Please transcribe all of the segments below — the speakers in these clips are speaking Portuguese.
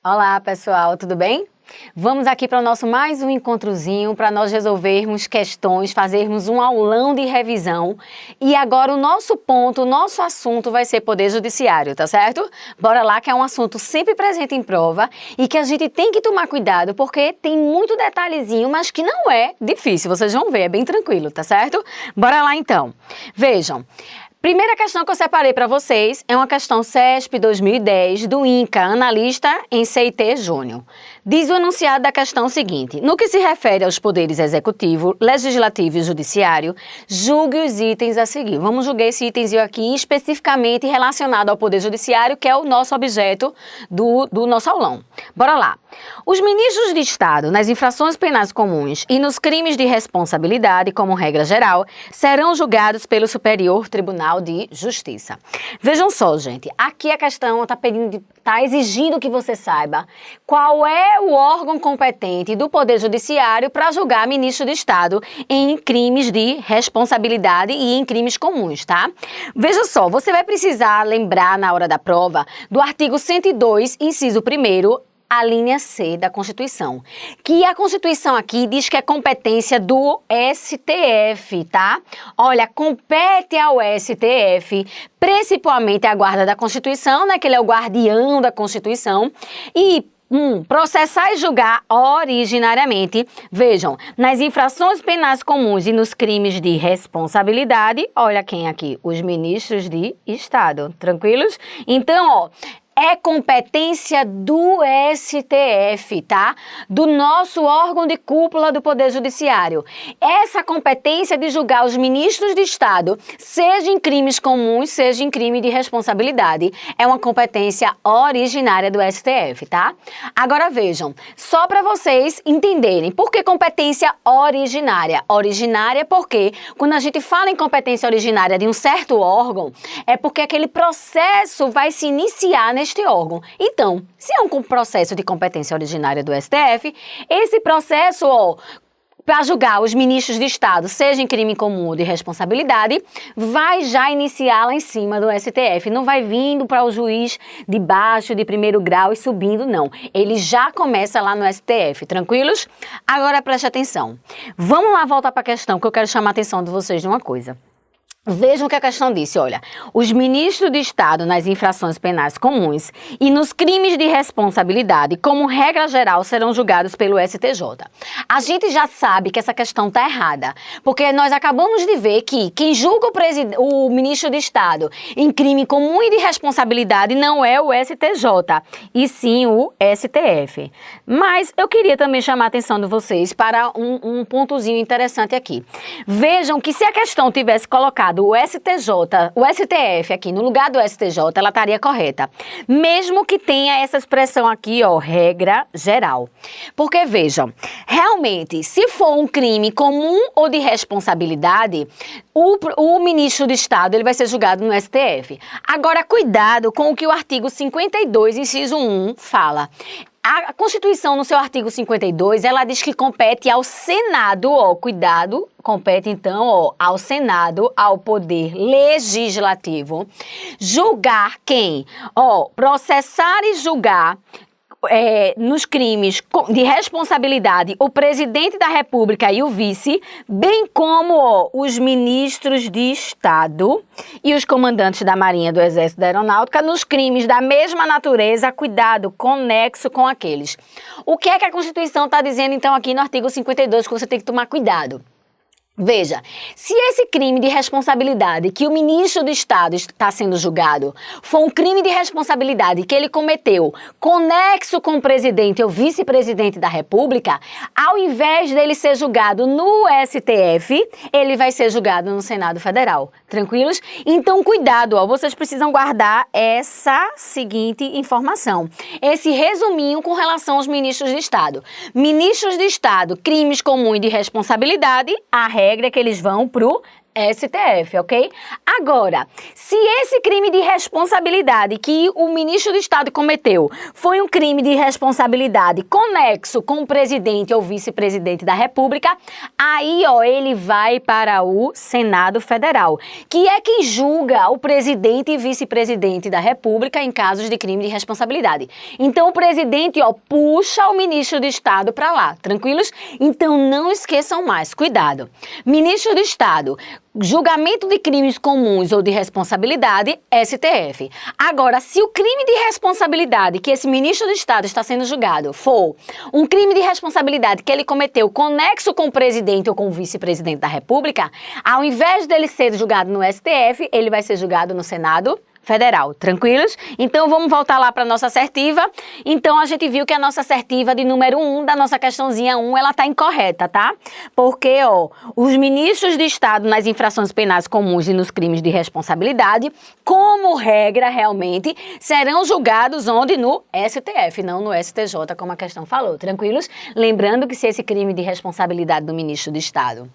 Olá, pessoal, tudo bem? Vamos aqui para o nosso mais um encontrozinho para nós resolvermos questões, fazermos um aulão de revisão. E agora o nosso ponto, o nosso assunto vai ser Poder Judiciário, tá certo? Bora lá, que é um assunto sempre presente em prova e que a gente tem que tomar cuidado porque tem muito detalhezinho, mas que não é difícil, vocês vão ver, é bem tranquilo, tá certo? Bora lá então. Vejam. Primeira questão que eu separei para vocês é uma questão CESP 2010 do INCA, analista em CIT Júnior. Diz o enunciado da questão seguinte: no que se refere aos poderes executivo, legislativo e judiciário, julgue os itens a seguir. Vamos julgar esse itemzinho aqui especificamente relacionado ao poder judiciário, que é o nosso objeto do nosso aulão. Bora lá. Os ministros de Estado, nas infrações penais comuns e nos crimes de responsabilidade, como regra geral, serão julgados pelo Superior Tribunal de Justiça. Vejam só, gente, aqui a questão está exigindo que você saiba qual é o órgão competente do Poder Judiciário para julgar ministro de Estado em crimes de responsabilidade e em crimes comuns, tá? Veja só, você vai precisar lembrar na hora da prova do artigo 102, inciso 1º, a linha C da Constituição, que a Constituição aqui diz que é competência do STF, tá? Olha, compete ao STF, principalmente a guarda da Constituição, né, que ele é o guardião da Constituição, e processar e julgar originariamente, vejam, nas infrações penais comuns e nos crimes de responsabilidade, olha quem aqui, os ministros de Estado, tranquilos? Então, ó, é competência do STF, tá? Do nosso órgão de cúpula do Poder Judiciário. Essa competência de julgar os ministros de Estado, seja em crimes comuns, seja em crime de responsabilidade, é uma competência originária do STF, tá? Agora vejam, só para vocês entenderem, por que competência originária? Originária porque quando a gente fala em competência originária de um certo órgão, é porque aquele processo vai se iniciar neste órgão. Então, se é um processo de competência originária do STF, esse processo, para julgar os ministros de Estado, seja em crime comum ou de responsabilidade, vai já iniciar lá em cima do STF. Não vai vindo para o juiz de baixo, de primeiro grau e subindo, não. Ele já começa lá no STF, tranquilos? Agora preste atenção. Vamos lá voltar para a questão, que eu quero chamar a atenção de vocês de uma coisa. Vejam o que a questão disse, olha, os ministros de Estado nas infrações penais comuns e nos crimes de responsabilidade, como regra geral, serão julgados pelo STJ. A gente já sabe que essa questão está errada, porque nós acabamos de ver que quem julga o ministro de Estado em crime comum e de responsabilidade não é o STJ, e sim o STF. Mas eu queria também chamar a atenção de vocês para um pontozinho interessante aqui. Vejam que se a questão tivesse colocado o STF aqui no lugar do STJ, ela estaria correta. Mesmo que tenha essa expressão aqui, regra geral. Porque, vejam, realmente, se for um crime comum ou de responsabilidade, o ministro de Estado ele vai ser julgado no STF. Agora, cuidado com o que o artigo 52, inciso 1, fala. A Constituição, no seu artigo 52, ela diz que compete ao Senado, cuidado, compete então, ao Senado, ao Poder Legislativo, julgar quem? Processar e julgar nos crimes de responsabilidade o presidente da República e o vice, bem como os ministros de Estado e os comandantes da Marinha, do Exército e da Aeronáutica nos crimes da mesma natureza, cuidado, conexo com aqueles. O que é que a Constituição está dizendo então aqui no artigo 52 que você tem que tomar cuidado? Veja, se esse crime de responsabilidade que o ministro do Estado está sendo julgado for um crime de responsabilidade que ele cometeu conexo com o presidente ou vice-presidente da República, ao invés dele ser julgado no STF, ele vai ser julgado no Senado Federal. Tranquilos? Então, cuidado, vocês precisam guardar essa seguinte informação. Esse resuminho com relação aos ministros de Estado. Ministros de Estado, crimes comuns de responsabilidade, a regra é que eles vão pro STF, ok? Agora, se esse crime de responsabilidade que o ministro do Estado cometeu foi um crime de responsabilidade conexo com o presidente ou vice-presidente da República, aí, ó, ele vai para o Senado Federal, que é quem julga o presidente e vice-presidente da República em casos de crime de responsabilidade. Então, o presidente, ó, puxa o ministro do Estado para lá, tranquilos? Então, não esqueçam mais, cuidado. Ministro do Estado, julgamento de crimes comuns ou de responsabilidade, STF. Agora, se o crime de responsabilidade que esse ministro do Estado está sendo julgado for um crime de responsabilidade que ele cometeu conexo com o presidente ou com o vice-presidente da República, ao invés dele ser julgado no STF, ele vai ser julgado no Senado Federal, tranquilos? Então, vamos voltar lá para a nossa assertiva. Então, a gente viu que a nossa assertiva de número 1, da nossa questãozinha 1, ela tá incorreta, tá? Porque, ó, os ministros de Estado nas infrações penais comuns e nos crimes de responsabilidade, como regra, realmente, serão julgados onde? No STF, não no STJ, como a questão falou, tranquilos? Lembrando que se esse crime de responsabilidade do ministro de Estado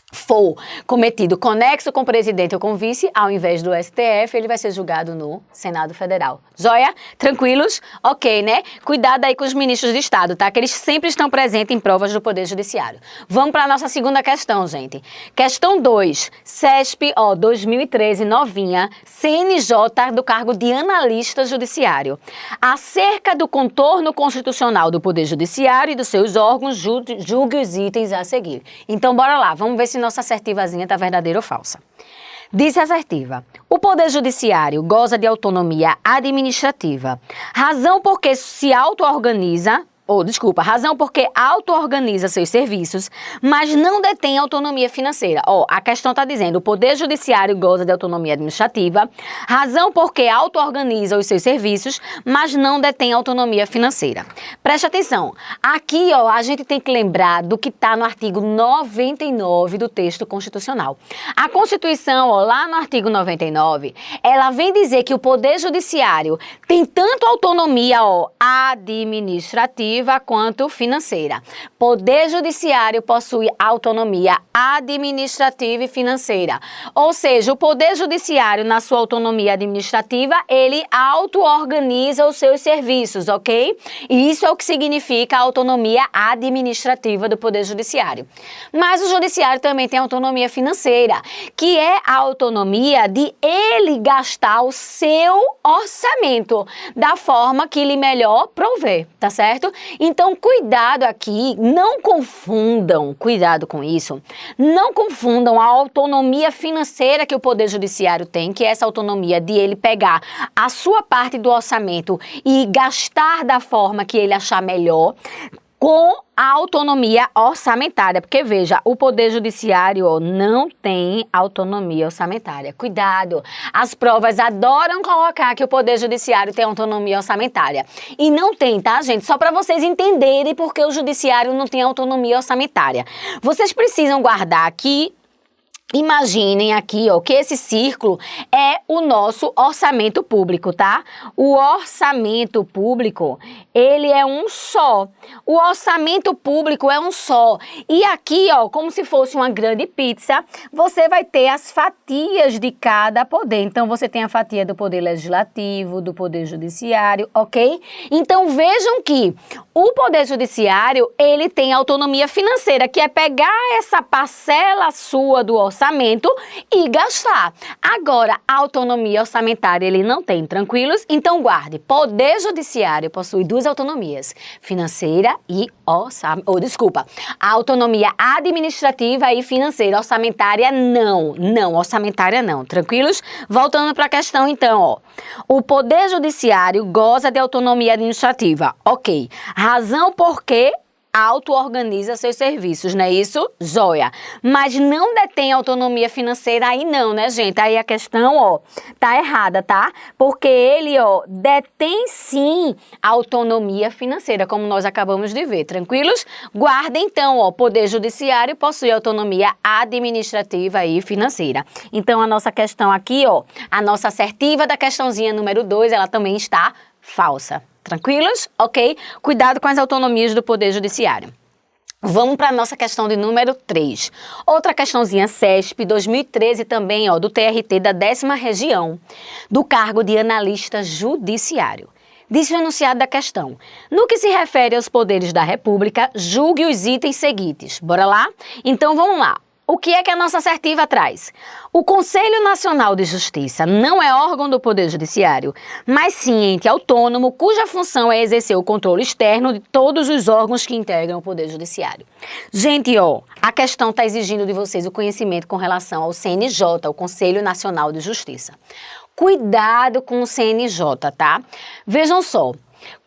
for cometido conexo com o presidente ou com o vice, ao invés do STF, ele vai ser julgado no Senado Federal. Joia? Tranquilos? Ok, né? Cuidado aí com os ministros de Estado, tá? Que eles sempre estão presentes em provas do Poder Judiciário. Vamos para a nossa segunda questão, gente. Questão 2. CESP, ó, 2013, novinha, CNJ do cargo de analista judiciário. Acerca do contorno constitucional do Poder Judiciário e dos seus órgãos, julgue os itens a seguir. Então, bora lá. Vamos ver se nossa assertivazinha está verdadeira ou falsa. Disse a assertiva: o Poder Judiciário goza de autonomia administrativa, razão porque se auto-organiza, razão porque auto-organiza seus serviços, mas não detém autonomia financeira. A questão está dizendo, o Poder Judiciário goza de autonomia administrativa, razão porque auto-organiza os seus serviços, mas não detém autonomia financeira. Preste atenção, aqui, a gente tem que lembrar do que está no artigo 99 do texto constitucional. A Constituição, lá no artigo 99, ela vem dizer que o Poder Judiciário tem tanto autonomia, administrativa, quanto financeira. Poder Judiciário possui autonomia administrativa e financeira. Ou seja, o Poder Judiciário, na sua autonomia administrativa, ele auto-organiza os seus serviços, ok? E isso é o que significa a autonomia administrativa do Poder Judiciário. Mas o Judiciário também tem autonomia financeira, que é a autonomia de ele gastar o seu orçamento da forma que lhe melhor prover, tá certo? Então, cuidado aqui, não confundam, cuidado com isso, não confundam a autonomia financeira que o Poder Judiciário tem, que é essa autonomia de ele pegar a sua parte do orçamento e gastar da forma que ele achar melhor, com a autonomia orçamentária, porque veja, o Poder Judiciário não tem autonomia orçamentária. Cuidado, as provas adoram colocar que o Poder Judiciário tem autonomia orçamentária. E não tem, tá, gente? Só para vocês entenderem porque o Judiciário não tem autonomia orçamentária. Vocês precisam guardar aqui. Imaginem aqui, que esse círculo é o nosso orçamento público, tá? O orçamento público, ele é um só. O orçamento público é um só. E aqui, como se fosse uma grande pizza, você vai ter as fatias de cada poder. Então, você tem a fatia do Poder Legislativo, do Poder Judiciário, ok? Então, vejam que o Poder Judiciário, ele tem autonomia financeira, que é pegar essa parcela sua do orçamento e gastar. Agora, a autonomia orçamentária ele não tem, tranquilos? Então guarde, Poder Judiciário possui duas autonomias, financeira e a autonomia administrativa e financeira, orçamentária não, orçamentária não, tranquilos? Voltando para a questão então, o Poder Judiciário goza de autonomia administrativa, ok, razão porque auto-organiza seus serviços, não é isso? Joia. Mas não detém autonomia financeira aí não, né, gente? Aí a questão, tá errada, tá? Porque ele, detém sim autonomia financeira, como nós acabamos de ver, tranquilos? Guarda então, Poder Judiciário possui autonomia administrativa e financeira. Então, a nossa questão aqui, a nossa assertiva da questãozinha número 2, ela também está falsa. Tranquilos? Ok? Cuidado com as autonomias do Poder Judiciário. Vamos para a nossa questão de número 3. Outra questãozinha CESP 2013 também, ó, do TRT da 10ª região, do cargo de analista judiciário. Diz o enunciado da questão: no que se refere aos poderes da República, julgue os itens seguintes. Bora lá? Então vamos lá. O que é que a nossa assertiva traz? O Conselho Nacional de Justiça não é órgão do Poder Judiciário, mas sim ente autônomo cuja função é exercer o controle externo de todos os órgãos que integram o Poder Judiciário. Gente, ó, a questão está exigindo de vocês o conhecimento com relação ao CNJ, o Conselho Nacional de Justiça. Cuidado com o CNJ, tá? Vejam só.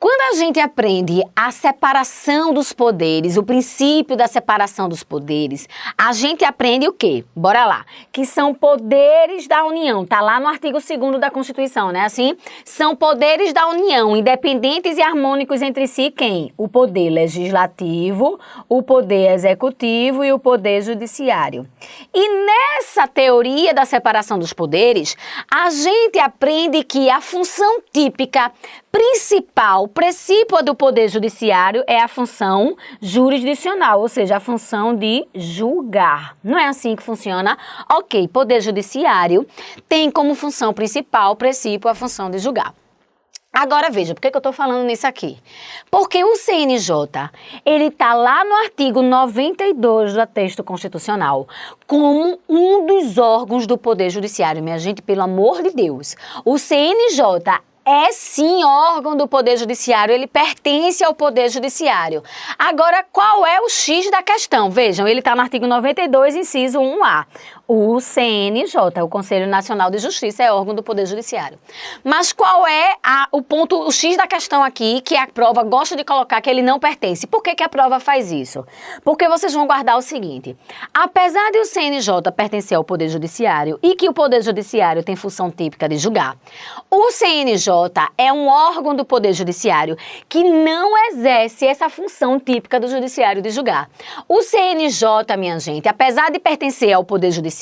Quando a gente aprende a separação dos poderes, o princípio da separação dos poderes, a gente aprende o quê? Bora lá. Que são poderes da União. Tá lá no artigo 2º da Constituição, né? Assim, são poderes da União, independentes e harmônicos entre si, quem? O poder legislativo, o poder executivo e o poder judiciário. E nessa teoria da separação dos poderes, a gente aprende que a função típica principal, precípua do Poder Judiciário é a função jurisdicional, ou seja, a função de julgar. Não é assim que funciona? Ok, Poder Judiciário tem como função principal, precípua, a função de julgar. Agora veja, por que eu estou falando nisso aqui? Porque o CNJ, ele está lá no artigo 92 do texto constitucional como um dos órgãos do Poder Judiciário. Minha gente, pelo amor de Deus, o CNJ é sim órgão do Poder Judiciário, ele pertence ao Poder Judiciário. Agora, qual é o X da questão? Vejam, ele está no artigo 92, inciso 1A. O CNJ, o Conselho Nacional de Justiça, é órgão do Poder Judiciário. Mas qual é o X da questão aqui, que a prova gosta de colocar que ele não pertence? Por que a prova faz isso? Porque vocês vão guardar o seguinte: apesar de o CNJ pertencer ao Poder Judiciário e que o Poder Judiciário tem função típica de julgar, o CNJ é um órgão do Poder Judiciário que não exerce essa função típica do Judiciário de julgar. O CNJ, minha gente, apesar de pertencer ao Poder Judiciário,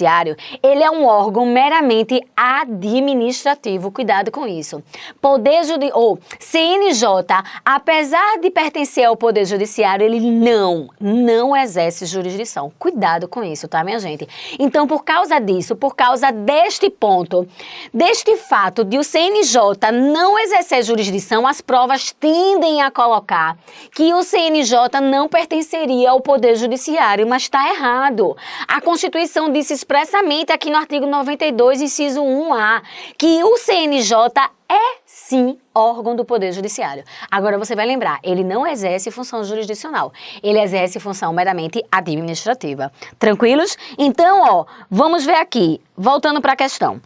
ele é um órgão meramente administrativo. Cuidado com isso. CNJ, apesar de pertencer ao Poder Judiciário, ele não exerce jurisdição. Cuidado com isso, tá, minha gente? Então, por causa disso, por causa deste ponto, deste fato de o CNJ não exercer jurisdição, as provas tendem a colocar que o CNJ não pertenceria ao Poder Judiciário, mas está errado. A Constituição disse expressamente aqui no artigo 92, inciso 1A, que o CNJ é sim órgão do Poder Judiciário. Agora você vai lembrar, ele não exerce função jurisdicional, ele exerce função meramente administrativa. Tranquilos? Então, ó, vamos ver aqui, voltando para a questão.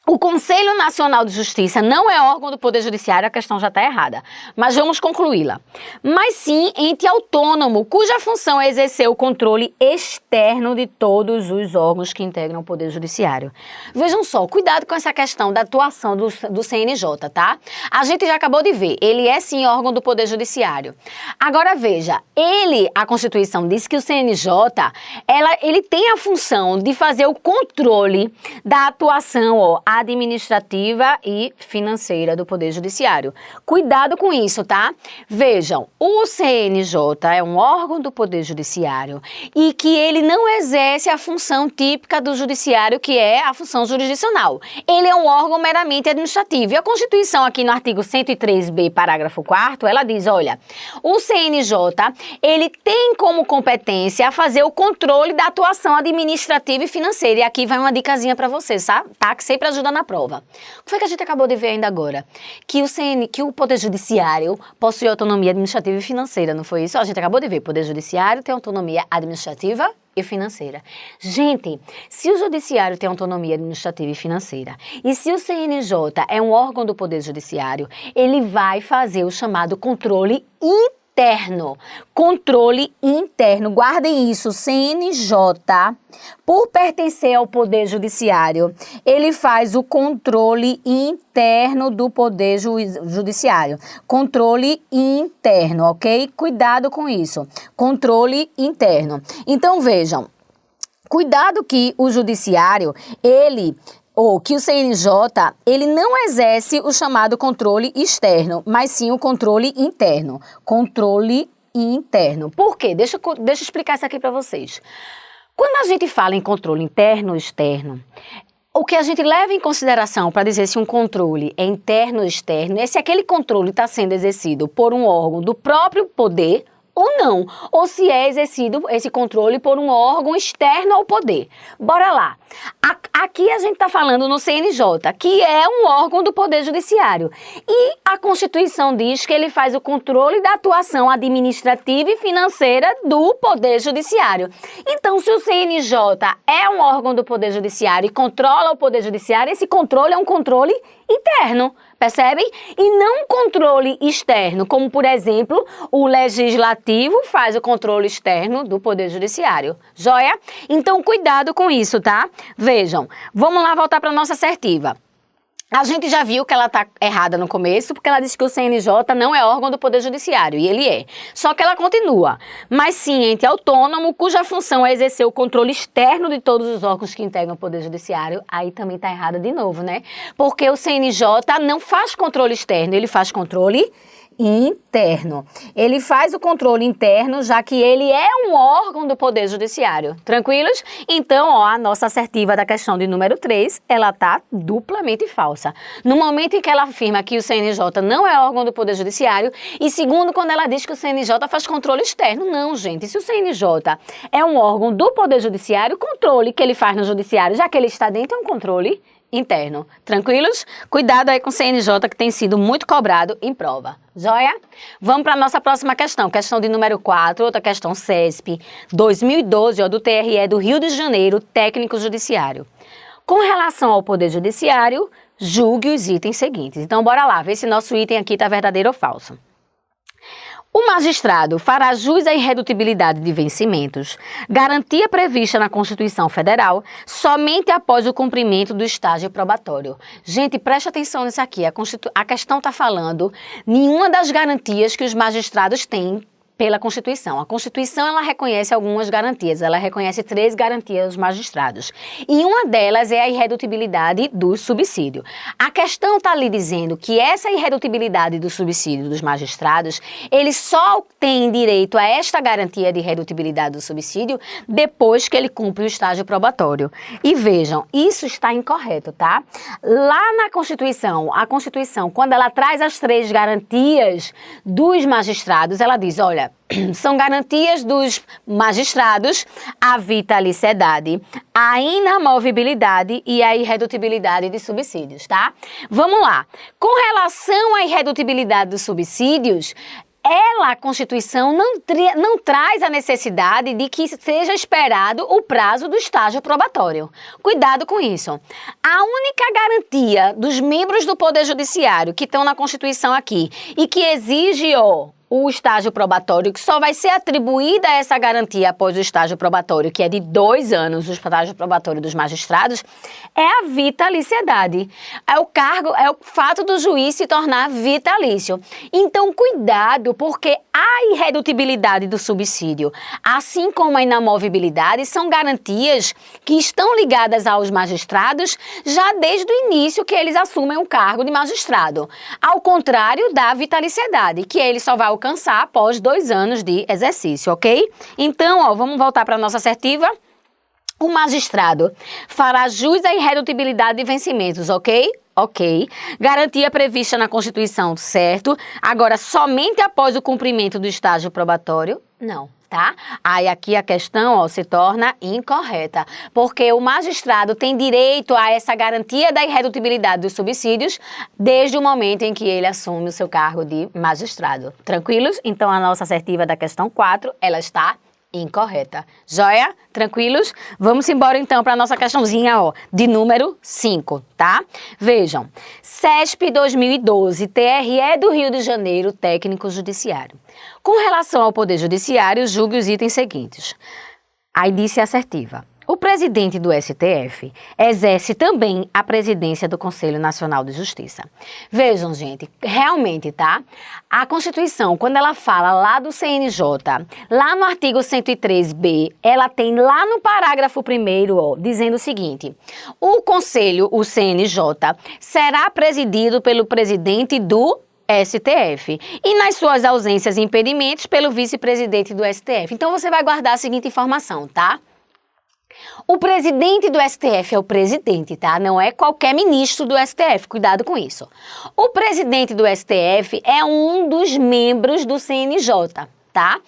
O Conselho Nacional de Justiça não é órgão do Poder Judiciário, a questão já está errada, mas vamos concluí-la. Mas sim ente autônomo, cuja função é exercer o controle externo de todos os órgãos que integram o Poder Judiciário. Vejam só, cuidado com essa questão da atuação do CNJ, tá? A gente já acabou de ver, ele é sim órgão do Poder Judiciário. Agora veja, a Constituição diz que o CNJ, ele tem a função de fazer o controle da atuação, administrativa e financeira do Poder Judiciário. Cuidado com isso, tá? Vejam, o CNJ é um órgão do Poder Judiciário e que ele não exerce a função típica do Judiciário, que é a função jurisdicional. Ele é um órgão meramente administrativo. E a Constituição, aqui no artigo 103b, parágrafo 4º, ela diz, olha, o CNJ, ele tem como competência fazer o controle da atuação administrativa e financeira. E aqui vai uma dicasinha para vocês, tá? Que sempre ajuda na prova. O que foi que a gente acabou de ver ainda agora? Que o Poder Judiciário possui autonomia administrativa e financeira, não foi isso? A gente acabou de ver, o Poder Judiciário tem autonomia administrativa e financeira. Gente, se o Judiciário tem autonomia administrativa e financeira, e se o CNJ é um órgão do Poder Judiciário, ele vai fazer o chamado controle interno. Controle interno. Guardem isso, CNJ, por pertencer ao Poder Judiciário, ele faz o controle interno do Poder Judiciário. Controle interno, ok? Cuidado com isso. Controle interno. Então, vejam, cuidado que o Judiciário, que o CNJ, ele não exerce o chamado controle externo, mas sim o controle interno. Controle interno. Por quê? Deixa eu explicar isso aqui para vocês. Quando a gente fala em controle interno ou externo, o que a gente leva em consideração para dizer se um controle é interno ou externo é se aquele controle está sendo exercido por um órgão do próprio poder ou não, ou se é exercido esse controle por um órgão externo ao poder. Bora lá. Aqui a gente está falando no CNJ, que é um órgão do Poder Judiciário. E a Constituição diz que ele faz o controle da atuação administrativa e financeira do Poder Judiciário. Então, se o CNJ é um órgão do Poder Judiciário e controla o Poder Judiciário, esse controle é um controle interno. Percebem? E não um controle externo, como, por exemplo, o Legislativo faz o controle externo do Poder Judiciário. Joia? Então, cuidado com isso, tá? Vejam, vamos lá voltar para a nossa assertiva. A gente já viu que ela está errada no começo, porque ela diz que o CNJ não é órgão do Poder Judiciário, e ele é. Só que ela continua, mas sim ente autônomo, cuja função é exercer o controle externo de todos os órgãos que integram o Poder Judiciário. Aí também está errada de novo, né? Porque o CNJ não faz controle externo, ele faz controle interno. Ele faz o controle interno, já que ele é um órgão do Poder Judiciário. Tranquilos? Então, ó, a nossa assertiva da questão de número 3, ela tá duplamente falsa. No momento em que ela afirma que o CNJ não é órgão do Poder Judiciário, e segundo, quando ela diz que o CNJ faz controle externo. Não, gente. Se o CNJ é um órgão do Poder Judiciário, o controle que ele faz no Judiciário, já que ele está dentro, é um controle interno. Tranquilos? Cuidado aí com o CNJ, que tem sido muito cobrado em prova. Joia? Vamos para a nossa próxima questão. Questão de número 4, outra questão CESP 2012, ó, do TRE do Rio de Janeiro, técnico judiciário. Com relação ao Poder Judiciário, julgue os itens seguintes. Então, bora lá, ver se nosso item aqui está verdadeiro ou falso. O magistrado fará jus à irredutibilidade de vencimentos, garantia prevista na Constituição Federal, somente após o cumprimento do estágio probatório. Gente, preste atenção nisso aqui. A questão está falando nenhuma das garantias que os magistrados têm pela Constituição. A Constituição, ela reconhece algumas garantias, ela reconhece 3 garantias aos magistrados. E uma delas é a irredutibilidade do subsídio. A questão está ali dizendo que essa irredutibilidade do subsídio dos magistrados, eles só têm direito a esta garantia de irredutibilidade do subsídio depois que ele cumpre o estágio probatório. E vejam, isso está incorreto, tá? Lá na Constituição, a Constituição, quando ela traz as 3 garantias dos magistrados, ela diz, olha, são garantias dos magistrados a vitaliciedade, a inamovibilidade e a irredutibilidade de subsídios, tá? Vamos lá. Com relação à irredutibilidade dos subsídios, a Constituição não traz a necessidade de que seja esperado o prazo do estágio probatório. Cuidado com isso. A única garantia dos membros do Poder Judiciário que estão na Constituição aqui e que exige, o estágio probatório, que só vai ser atribuída essa garantia após o estágio probatório, que é de 2 anos, o estágio probatório dos magistrados, é a vitaliciedade. É o fato do juiz se tornar vitalício. Então, cuidado, porque a irredutibilidade do subsídio, assim como a inamovibilidade, são garantias que estão ligadas aos magistrados já desde o início que eles assumem o cargo de magistrado. Ao contrário da vitaliciedade, que ele só vai alcançar após 2 anos de exercício, ok? Então, vamos voltar para a nossa assertiva. O magistrado fará jus à irredutibilidade de vencimentos, ok? Ok. Garantia prevista na Constituição, certo? Agora, somente após o cumprimento do estágio probatório? Não. Tá? Aí aqui a questão se torna incorreta, porque o magistrado tem direito a essa garantia da irredutibilidade dos subsídios desde o momento em que ele assume o seu cargo de magistrado. Tranquilos? Então a nossa assertiva da questão 4, ela está incorreta. Joia? Tranquilos? Vamos embora então para a nossa questãozinha, de número 5, tá? Vejam, CESP 2012, TRE do Rio de Janeiro, técnico judiciário. Com relação ao Poder Judiciário, julgue os itens seguintes. Aí disse a assertiva. O presidente do STF exerce também a presidência do Conselho Nacional de Justiça. Vejam, gente, realmente, tá? A Constituição, quando ela fala lá do CNJ, lá no artigo 103b, ela tem lá no parágrafo 1º, dizendo o seguinte: o Conselho, o CNJ, será presidido pelo presidente do STF. E nas suas ausências e impedimentos, pelo vice-presidente do STF. Então, você vai guardar a seguinte informação, tá? O presidente do STF é o presidente, tá? Não é qualquer ministro do STF, cuidado com isso. O presidente do STF é um dos membros do CNJ, tá?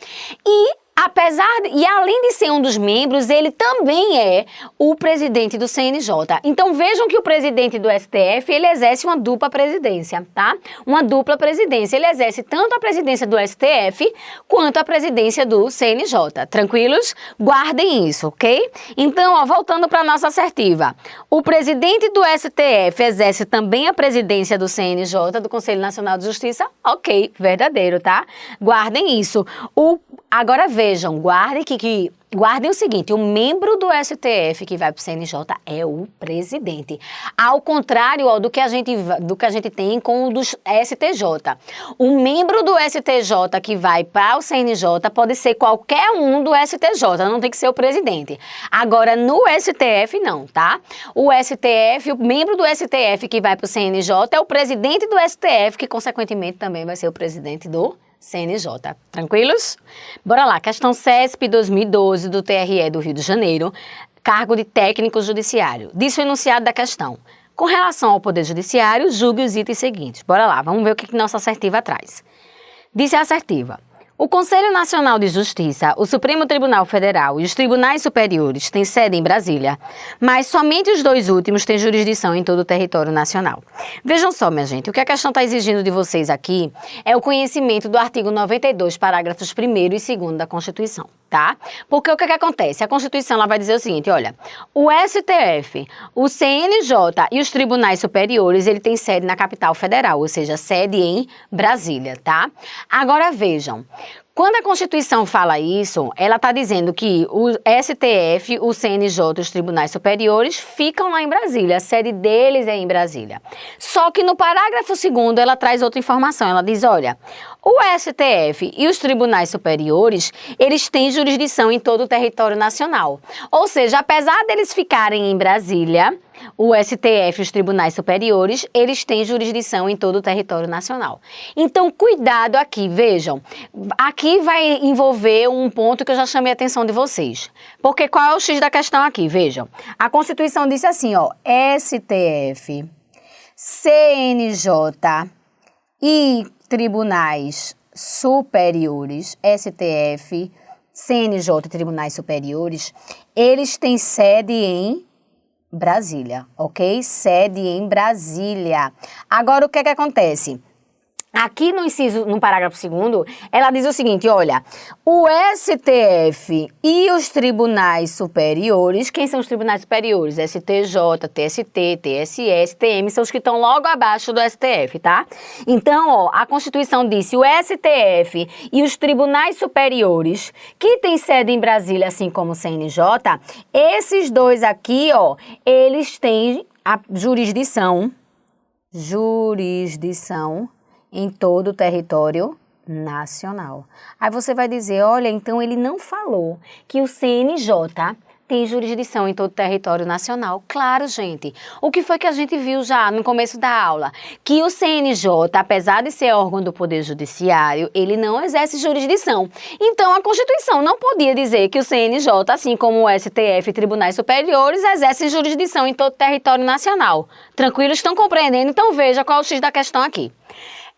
E além de ser um dos membros, ele também é o presidente do CNJ. Então vejam que o presidente do STF, ele exerce uma dupla presidência, tá? Uma dupla presidência. Ele exerce tanto a presidência do STF quanto a presidência do CNJ. Tranquilos? Guardem isso, ok? Então, ó, voltando para a nossa assertiva. O presidente do STF exerce também a presidência do CNJ, do Conselho Nacional de Justiça. Ok, verdadeiro, tá? Guardem isso. Agora vejam, guardem o seguinte, o membro do STF que vai para o CNJ é o presidente. Ao contrário, ó, do que a gente tem com o dos STJ. O membro do STJ que vai para o CNJ pode ser qualquer um do STJ, não tem que ser o presidente. Agora, no STF, não, tá? O membro do STF que vai para o CNJ é o presidente do STF, que consequentemente também vai ser o presidente do CNJ. Tranquilos? Bora lá, questão CESP 2012 do TRE do Rio de Janeiro, cargo de técnico judiciário. Diz o enunciado da questão. Com relação ao Poder Judiciário, julgue os itens seguintes. Bora lá, vamos ver o que nossa assertiva traz. Disse a assertiva. O Conselho Nacional de Justiça, o Supremo Tribunal Federal e os tribunais superiores têm sede em Brasília, mas somente os dois últimos têm jurisdição em todo o território nacional. Vejam só, minha gente, o que a questão está exigindo de vocês aqui é o conhecimento do artigo 92, parágrafos 1º e 2º da Constituição, tá? Porque o que acontece? A Constituição ela vai dizer o seguinte, olha, o STF, o CNJ e os tribunais superiores, ele tem sede na capital federal, ou seja, sede em Brasília, tá? Agora vejam, quando a Constituição fala isso, ela está dizendo que o STF, o CNJ e os tribunais superiores ficam lá em Brasília, a sede deles é em Brasília. Só que no parágrafo 2º ela traz outra informação, ela diz, olha, o STF e os tribunais superiores, eles têm jurisdição em todo o território nacional. Ou seja, apesar deles ficarem em Brasília, o STF e os tribunais superiores, eles têm jurisdição em todo o território nacional. Então, cuidado aqui, vejam. Aqui vai envolver um ponto que eu já chamei a atenção de vocês. Porque qual é o X da questão aqui? Vejam. A Constituição disse assim, ó, STF, CNJ e tribunais superiores, STF, CNJ e tribunais superiores, eles têm sede em Brasília, ok? Sede em Brasília. Agora, o que acontece? Aqui no parágrafo 2º, ela diz o seguinte, olha, o STF e os tribunais superiores, quem são os tribunais superiores? STJ, TST, TSE, STM, são os que estão logo abaixo do STF, tá? Então, ó, a Constituição disse, o STF e os tribunais superiores, que têm sede em Brasília, assim como o CNJ, esses dois aqui, ó, eles têm a jurisdição em todo o território nacional. Aí você vai dizer, olha, então ele não falou que o CNJ tem jurisdição em todo o território nacional. Claro, gente. O que foi que a gente viu já no começo da aula? Que o CNJ, apesar de ser órgão do Poder Judiciário, ele não exerce jurisdição. Então, a Constituição não podia dizer que o CNJ, assim como o STF e tribunais superiores, exercem jurisdição em todo o território nacional. Tranquilos? Estão compreendendo? Então, veja qual é o X da questão aqui.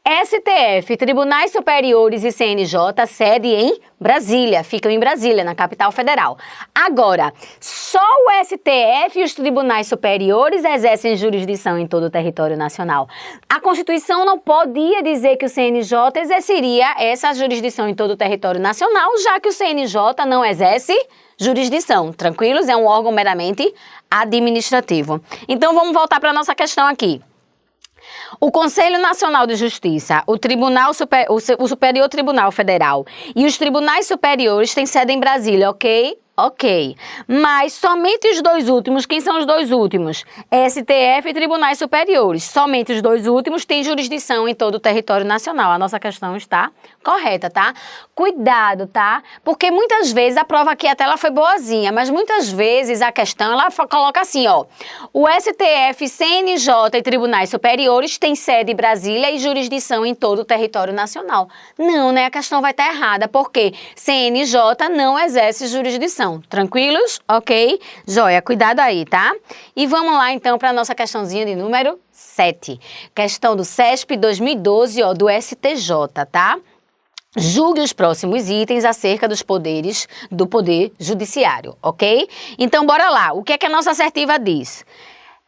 STF, Tribunais Superiores e CNJ, sede em Brasília, ficam em Brasília, na capital federal. Agora, só o STF e os Tribunais Superiores exercem jurisdição em todo o território nacional. A Constituição não podia dizer que o CNJ exerceria essa jurisdição em todo o território nacional, já que o CNJ não exerce jurisdição. Tranquilos? É um órgão meramente administrativo. Então, vamos voltar para a nossa questão aqui. O Conselho Nacional de Justiça, o Superior Tribunal Federal e os tribunais superiores têm sede em Brasília, ok? Ok, mas somente os dois últimos, quem são os dois últimos? STF e Tribunais Superiores. Somente os dois últimos têm jurisdição em todo o território nacional. A nossa questão está correta, tá? Cuidado, tá? Porque muitas vezes a prova aqui até ela foi boazinha, mas muitas vezes a questão ela coloca assim, ó. O STF, CNJ e Tribunais Superiores têm sede em Brasília e jurisdição em todo o território nacional. Não, né? A questão vai estar errada, porque CNJ não exerce jurisdição. Tranquilos? Ok? Joia, cuidado aí, tá? E vamos lá então para a nossa questãozinha de número 7. Questão do CESP 2012, ó, do STJ, tá? Julgue os próximos itens acerca dos poderes do Poder Judiciário, ok? Então, bora lá. O que é que a nossa assertiva diz?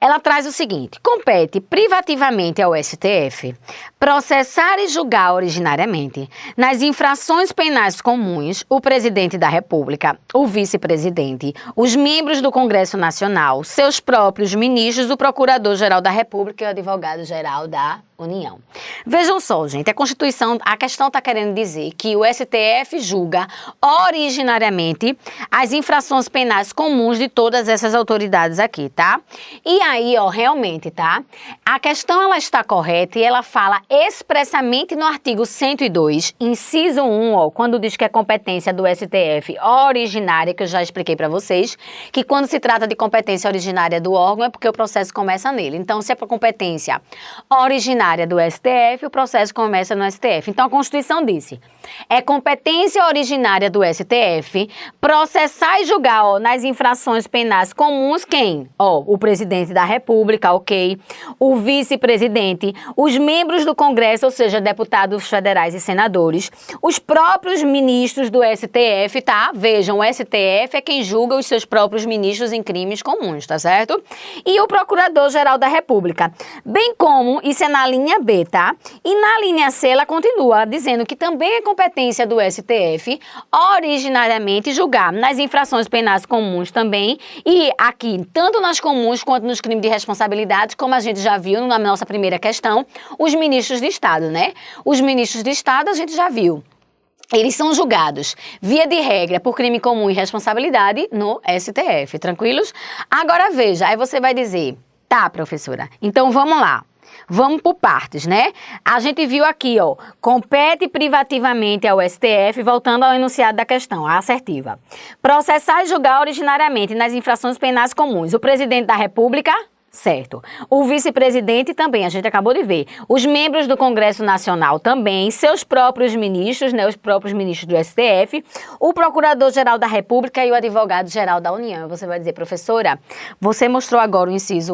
Ela traz o seguinte: compete privativamente ao STF processar e julgar originariamente, nas infrações penais comuns, o presidente da República, o vice-presidente, os membros do Congresso Nacional, seus próprios ministros, o Procurador-Geral da República e o Advogado-Geral da União. Vejam só, gente, a questão está querendo dizer que o STF julga originariamente as infrações penais comuns de todas essas autoridades aqui, tá? E aí, ó, realmente, tá? A questão, ela está correta e ela fala expressamente no artigo 102, inciso 1, ó, quando diz que é competência do STF originária, que eu já expliquei para vocês, que quando se trata de competência originária do órgão é porque o processo começa nele. Então, se é para competência originária do STF, o processo começa no STF. Então, a Constituição disse, é competência originária do STF processar e julgar, ó, nas infrações penais comuns quem? Ó, o presidente da República, ok? O vice-presidente, os membros do Congresso, ou seja, deputados federais e senadores, os próprios ministros do STF, tá? Vejam, o STF é quem julga os seus próprios ministros em crimes comuns, tá certo? E o Procurador-Geral da República. Bem como, isso é na linha B, tá? E na linha C, ela continua dizendo que também é competência do STF originariamente julgar nas infrações penais comuns também, e aqui, tanto nas comuns quanto nos crimes de responsabilidade, como a gente já viu na nossa primeira questão, os ministros de Estado, né? Os ministros de Estado a gente já viu. Eles são julgados, via de regra, por crime comum e responsabilidade no STF, tranquilos? Agora veja, aí você vai dizer, tá, professora, então vamos lá. Vamos por partes, né? A gente viu aqui, ó, compete privativamente ao STF, voltando ao enunciado da questão, a assertiva. Processar e julgar originariamente nas infrações penais comuns o presidente da República, certo. O vice-presidente também, a gente acabou de ver. Os membros do Congresso Nacional também, seus próprios ministros, né, os próprios ministros do STF, o Procurador-Geral da República e o Advogado-Geral da União. Você vai dizer, professora, você mostrou agora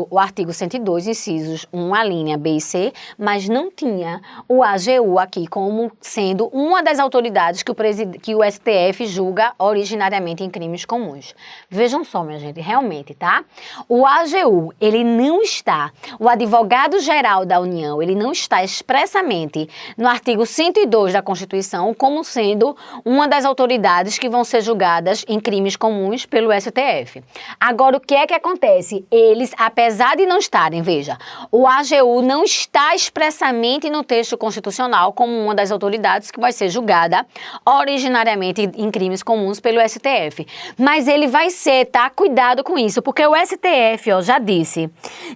o artigo 102, incisos 1, a linha B e C, mas não tinha o AGU aqui como sendo uma das autoridades que o STF julga originariamente em crimes comuns. Vejam só, minha gente, realmente, tá? O AGU, ele não está, o Advogado-Geral da União, ele não está expressamente no artigo 102 da Constituição como sendo uma das autoridades que vão ser julgadas em crimes comuns pelo STF. Agora, o que é que acontece? Eles, apesar de não estarem, veja, o AGU não está expressamente no texto constitucional como uma das autoridades que vai ser julgada originariamente em crimes comuns pelo STF. Mas ele vai ser, tá? Cuidado com isso, porque o STF, ó, já disse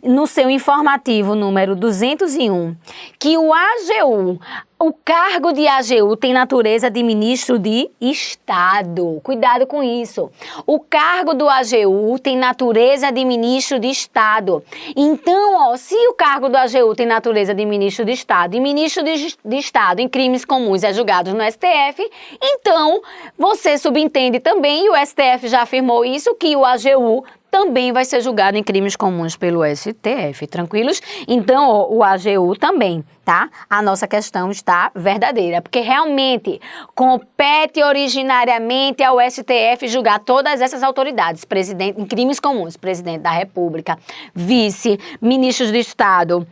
no seu informativo número 201, que o AGU, o cargo de AGU tem natureza de ministro de Estado. Cuidado com isso. O cargo do AGU tem natureza de ministro de Estado. Então, ó, se o cargo do AGU tem natureza de ministro de Estado e ministro de Estado em crimes comuns é julgado no STF, então você subentende também, e o STF já afirmou isso, que o AGU também vai ser julgado em crimes comuns pelo STF, tranquilos? Então, ó, o AGU também, tá? A nossa questão está verdadeira, porque realmente compete originariamente ao STF julgar todas essas autoridades, em crimes comuns, presidente da República, vice, ministros de Estado,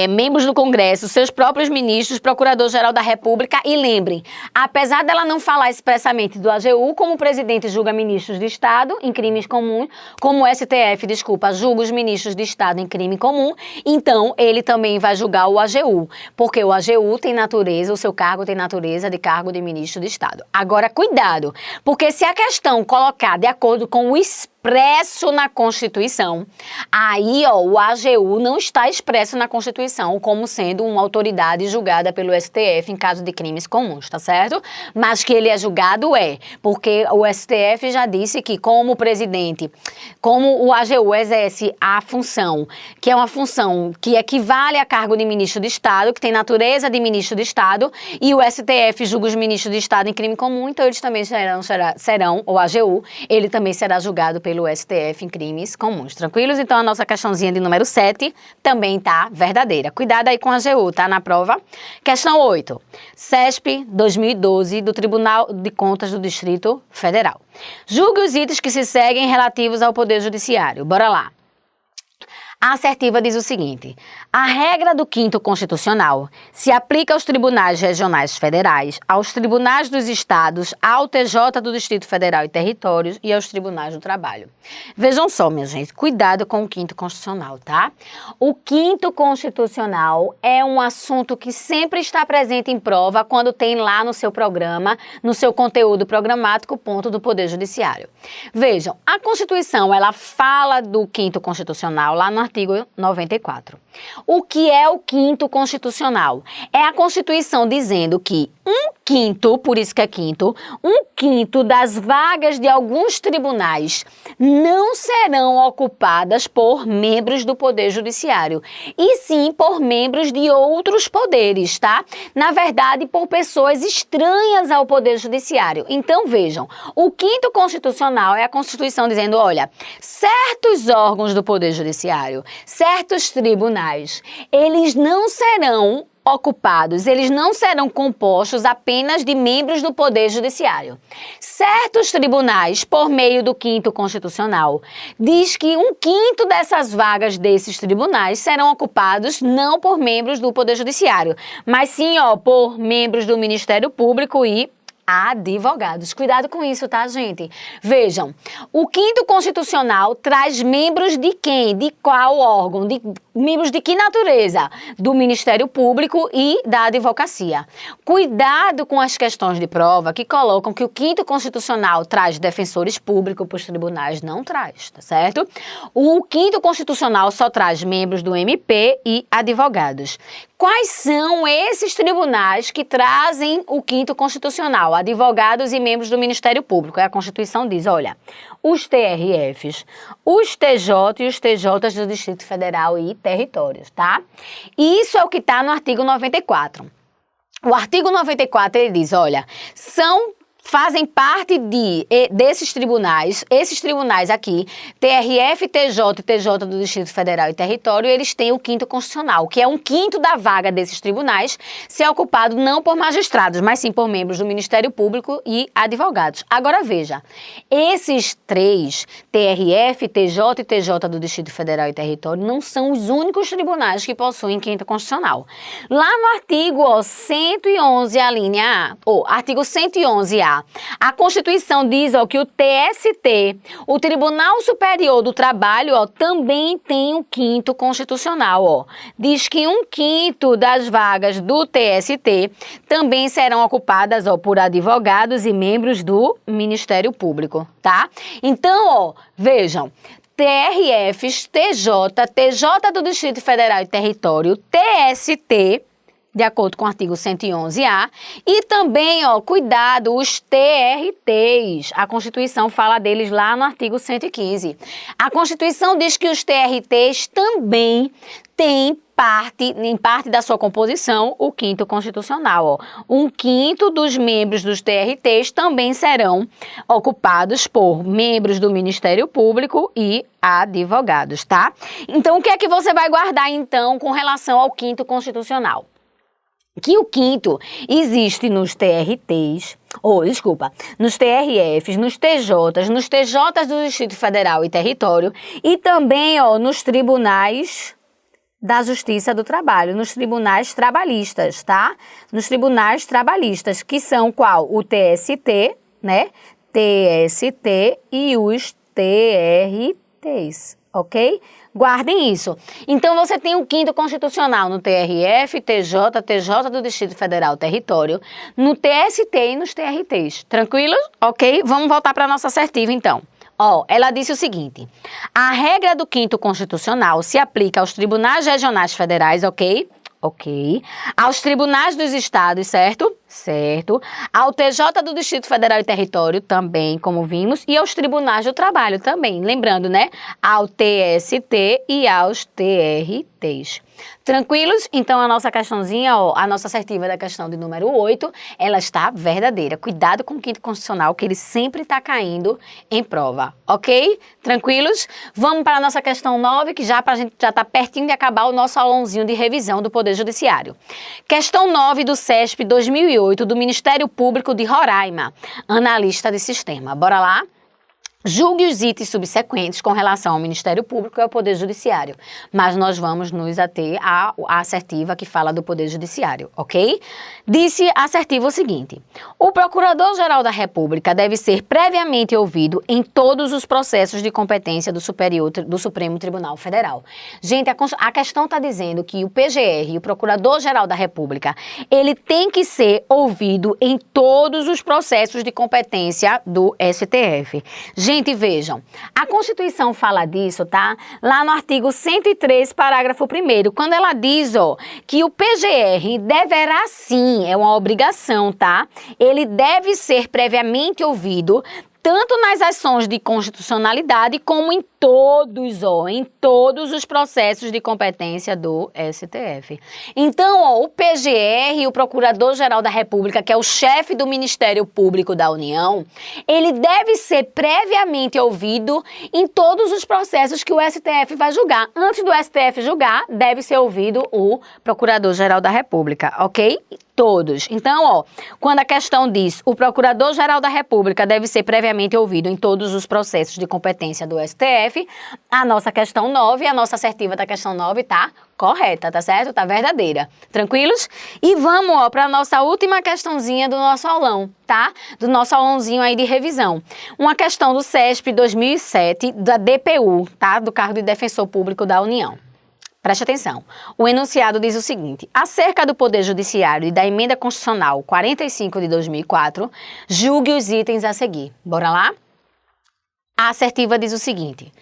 membros do Congresso, seus próprios ministros, Procurador-Geral da República, e lembrem, apesar dela não falar expressamente do AGU, como o presidente julga ministros de Estado em crimes comuns, como o STF, julga os ministros de Estado em crime comum, então ele também vai julgar o AGU, porque o AGU tem natureza, o seu cargo tem natureza de cargo de ministro de Estado. Agora, cuidado, porque se a questão colocar de acordo com o expresso na Constituição, aí, o AGU não está expresso na Constituição como sendo uma autoridade julgada pelo STF em caso de crimes comuns, tá certo? Mas que ele é julgado porque o STF já disse que como o AGU exerce a função, que é uma função que equivale a cargo de ministro de Estado, que tem natureza de ministro de Estado, e o STF julga os ministros de Estado em crime comum, então eles também serão o AGU, ele também será julgado pelo STF em crimes comuns. Tranquilos? Então a nossa questãozinha de número 7 também tá verdadeira. Cuidado aí com a AGU, tá? Na prova. Questão 8. CESP 2012 do Tribunal de Contas do Distrito Federal. Julgue os itens que se seguem relativos ao Poder Judiciário. Bora lá. A assertiva diz o seguinte: a regra do 5º Constitucional se aplica aos tribunais regionais federais, aos tribunais dos estados, ao TJ do Distrito Federal e Territórios e aos tribunais do trabalho. Vejam só, minha gente, cuidado com o 5º Constitucional, tá? O 5º Constitucional é um assunto que sempre está presente em prova quando tem lá no seu programa, no seu conteúdo programático, ponto do Poder Judiciário. Vejam, a Constituição, ela fala do 5º Constitucional lá no artigo 94. O que é o 5º Constitucional? É a Constituição dizendo que 1/5, por isso que é 5º, 1/5 das vagas de alguns tribunais não serão ocupadas por membros do Poder Judiciário, e sim por membros de outros poderes, tá? Na verdade, por pessoas estranhas ao Poder Judiciário. Então, vejam, o 5º Constitucional é a Constituição dizendo, olha, certos órgãos do Poder Judiciário, certos tribunais, eles não serão ocupados, eles não serão compostos apenas de membros do Poder Judiciário. Certos tribunais, por meio do 5º Constitucional, diz que 1/5 dessas vagas desses tribunais serão ocupados não por membros do Poder Judiciário, mas sim, por membros do Ministério Público e advogados. Cuidado com isso, tá, gente? Vejam, o 5º Constitucional traz membros de quem? De qual órgão? Membros de que natureza? Do Ministério Público e da Advocacia. Cuidado com as questões de prova que colocam que o 5º Constitucional traz defensores públicos para os tribunais. Não traz, tá certo? O 5º Constitucional só traz membros do MP e advogados. Quais são esses tribunais que trazem o 5º Constitucional? Advogados e membros do Ministério Público. A Constituição diz, olha, os TRFs, os TJ e os TJs do Distrito Federal e Territórios, tá? E isso é o que está no artigo 94. O artigo 94, ele diz, olha, fazem parte desses tribunais, esses tribunais aqui, TRF, TJ e TJ do Distrito Federal e Território, eles têm o 5º Constitucional, que é 1/5 da vaga desses tribunais ser ocupado não por magistrados, mas sim por membros do Ministério Público e advogados. Agora veja, esses três, TRF, TJ e TJ do Distrito Federal e Território, não são os únicos tribunais que possuem 5º Constitucional. Lá no artigo 111, a linha A, artigo 111A, a Constituição diz que o TST, o Tribunal Superior do Trabalho, também tem um 5º Constitucional. Diz que 1/5 das vagas do TST também serão ocupadas por advogados e membros do Ministério Público, tá? Então, vejam, TRFs, TJ, TJ do Distrito Federal e Território, TST, de acordo com o artigo 111A, e também, cuidado, os TRTs. A Constituição fala deles lá no artigo 115. A Constituição diz que os TRTs também têm em parte da sua composição, o 5º Constitucional. 1/5 dos membros dos TRTs também serão ocupados por membros do Ministério Público e advogados, tá? Então, o que é que você vai guardar, então, com relação ao 5º Constitucional? Que o 5º existe nos TRTs, nos TRFs, nos TJs, nos TJs do Distrito Federal e Território e também nos tribunais da Justiça do Trabalho, nos tribunais trabalhistas, tá? Nos tribunais trabalhistas, que são qual? O TST, né? TST e os TRTs, ok? Guardem isso. Então, você tem o 5º Constitucional no TRF, TJ, TJ do Distrito Federal, Território, no TST e nos TRTs. Tranquilos? Ok? Vamos voltar para a nossa assertiva, então. Ó, ela disse o seguinte: a regra do 5º Constitucional se aplica aos tribunais regionais federais, ok? Ok. Aos tribunais dos estados, certo? Certo. Ao TJ do Distrito Federal e Território também, como vimos, e aos tribunais do trabalho também. Lembrando, né? Ao TST e aos TRTs. Tranquilos? Então, a nossa questãozinha, ó, a nossa assertiva da questão de número 8, ela está verdadeira. Cuidado com o 5º Constitucional, que ele sempre está caindo em prova, ok? Tranquilos? Vamos para a nossa questão 9, que a gente já está pertinho de acabar o nosso aulãozinho de revisão do Poder Judiciário. Questão 9 do CESP 2008, do Ministério Público de Roraima, analista de sistema. Bora lá? Julgue os itens subsequentes com relação ao Ministério Público e ao Poder Judiciário. Mas nós vamos nos ater à assertiva que fala do Poder Judiciário, ok? Disse a assertiva o seguinte: o Procurador-Geral da República deve ser previamente ouvido em todos os processos de competência do Supremo Tribunal Federal. Gente, a questão está dizendo que o PGR, o Procurador-Geral da República, ele tem que ser ouvido em todos os processos de competência do STF. Gente, vejam, a Constituição fala disso, tá? Lá no artigo 103, parágrafo 1º, quando ela diz, ó, que o PGR deverá sim, é uma obrigação, tá? Ele deve ser previamente ouvido tanto nas ações de constitucionalidade como em todos os processos de competência do STF. Então, ó, o PGR, o Procurador-Geral da República, que é o chefe do Ministério Público da União, ele deve ser previamente ouvido em todos os processos que o STF vai julgar. Antes do STF julgar, deve ser ouvido o Procurador-Geral da República, ok? Todos. Então, ó, quando a questão diz o Procurador-Geral da República deve ser previamente ouvido em todos os processos de competência do STF, a nossa questão 9, a nossa assertiva da questão 9 tá correta, tá certo? Tá verdadeira. Tranquilos? E vamos, ó, para a nossa última questãozinha do nosso aulão, tá? Do nosso aulãozinho aí de revisão. Uma questão do CESP 2007, da DPU, tá? Do Cargo de Defensor Público da União. Preste atenção. O enunciado diz o seguinte: acerca do Poder Judiciário e da Emenda Constitucional 45 de 2004, julgue os itens a seguir. Bora lá? A assertiva diz o seguinte: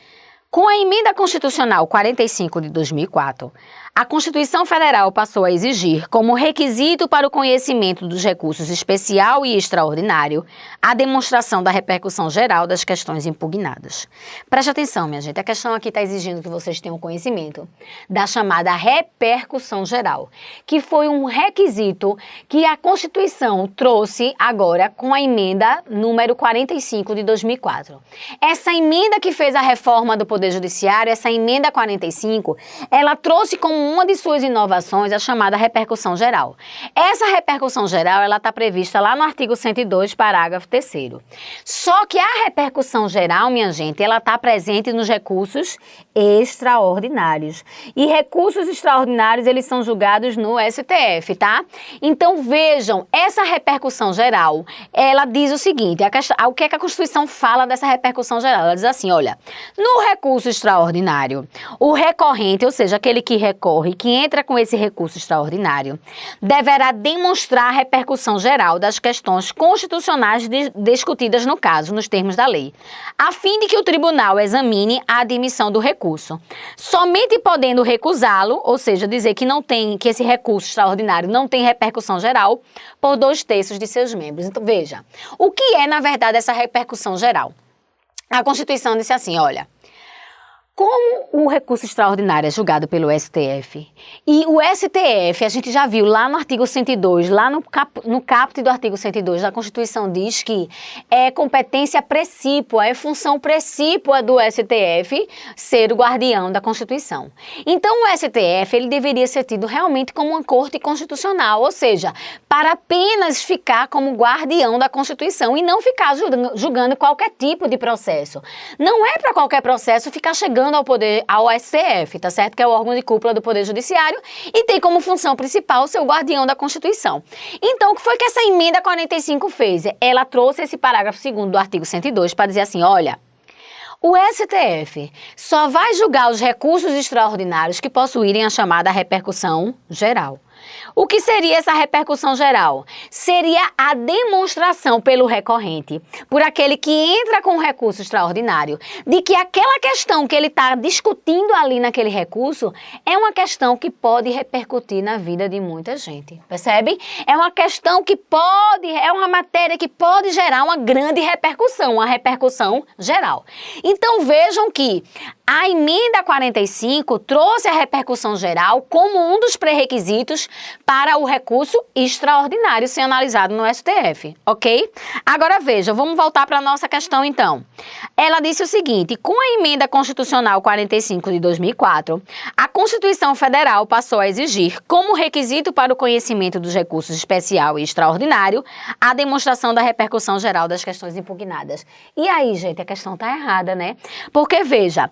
com a Emenda Constitucional 45 de 2004, a Constituição Federal passou a exigir, como requisito para o conhecimento dos recursos especial e extraordinário, a demonstração da repercussão geral das questões impugnadas. Preste atenção, minha gente, a questão aqui está exigindo que vocês tenham conhecimento da chamada repercussão geral, que foi um requisito que a Constituição trouxe agora com a emenda número 45 de 2004. Essa emenda que fez a reforma do Poder Judiciário, essa emenda 45, ela trouxe como uma de suas inovações a chamada repercussão geral. Essa repercussão geral, ela está prevista lá no artigo 102, parágrafo 3º. Só que a repercussão geral, minha gente, ela está presente nos recursos extraordinários. E recursos extraordinários, eles são julgados no STF, tá? Então, vejam, essa repercussão geral, ela diz o seguinte, o que é que a Constituição fala dessa repercussão geral? Ela diz assim, olha, no recurso extraordinário, o recorrente, ou seja, aquele que recorre, que entra com esse recurso extraordinário, deverá demonstrar a repercussão geral das questões constitucionais discutidas no caso, nos termos da lei, a fim de que o tribunal examine a admissão do recurso. Somente podendo recusá-lo, ou seja, dizer que que esse recurso extraordinário não tem repercussão geral, por 2/3 de seus membros. Então, veja, o que é, na verdade, essa repercussão geral? A Constituição disse assim, olha, como o recurso extraordinário é julgado pelo STF, e o STF, a gente já viu lá no artigo 102, lá no caput do artigo 102 da Constituição diz que é competência precípua, é função precípua do STF ser o guardião da Constituição. Então o STF, ele deveria ser tido realmente como uma corte constitucional, ou seja, para apenas ficar como guardião da Constituição e não ficar julgando qualquer tipo de processo. Não é para qualquer processo ficar chegando delegando ao STF, tá certo? Que é o órgão de cúpula do Poder Judiciário e tem como função principal ser o guardião da Constituição. Então, o que foi que essa emenda 45 fez? Ela trouxe esse parágrafo 2º do artigo 102 para dizer assim, olha, o STF só vai julgar os recursos extraordinários que possuírem a chamada repercussão geral. O que seria essa repercussão geral? Seria a demonstração pelo recorrente, por aquele que entra com um recurso extraordinário, de que aquela questão que ele está discutindo ali naquele recurso é uma questão que pode repercutir na vida de muita gente, percebe? É uma questão que é uma matéria que pode gerar uma grande repercussão, uma repercussão geral. Então vejam que a emenda 45 trouxe a repercussão geral como um dos pré-requisitos para o recurso extraordinário ser analisado no STF, ok? Agora veja, vamos voltar para a nossa questão então. Ela disse o seguinte, com a emenda constitucional 45 de 2004, a Constituição Federal passou a exigir como requisito para o conhecimento dos recursos especial e extraordinário a demonstração da repercussão geral das questões impugnadas. E aí, gente, a questão está errada, né? Porque veja,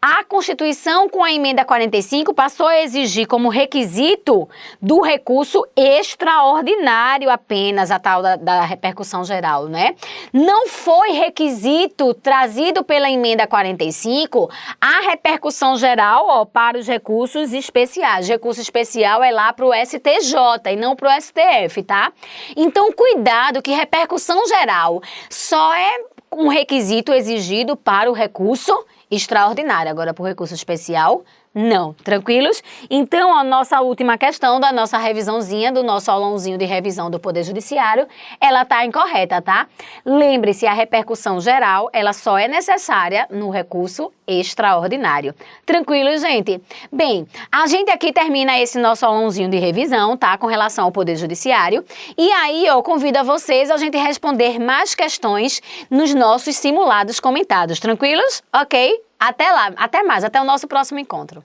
a Constituição, com a emenda 45, passou a exigir como requisito do recurso extraordinário apenas a tal da repercussão geral, né? Não foi requisito trazido pela emenda 45 a repercussão geral, ó, para os recursos especiais. Recurso especial é lá para o STJ e não para o STF, tá? Então, cuidado que repercussão geral só é um requisito exigido para o recurso extraordinário. Agora, para o recurso especial, não. Tranquilos? Então, a nossa última questão da nossa revisãozinha, do nosso aulãozinho de revisão do Poder Judiciário, ela está incorreta, tá? Lembre-se, a repercussão geral, ela só é necessária no recurso extraordinário. Tranquilo, gente? Bem, a gente aqui termina esse nosso aulãozinho de revisão, tá? Com relação ao Poder Judiciário. E aí, eu convido a vocês a gente responder mais questões nos nossos simulados comentados. Tranquilos? Ok? Até lá, até mais, até o nosso próximo encontro.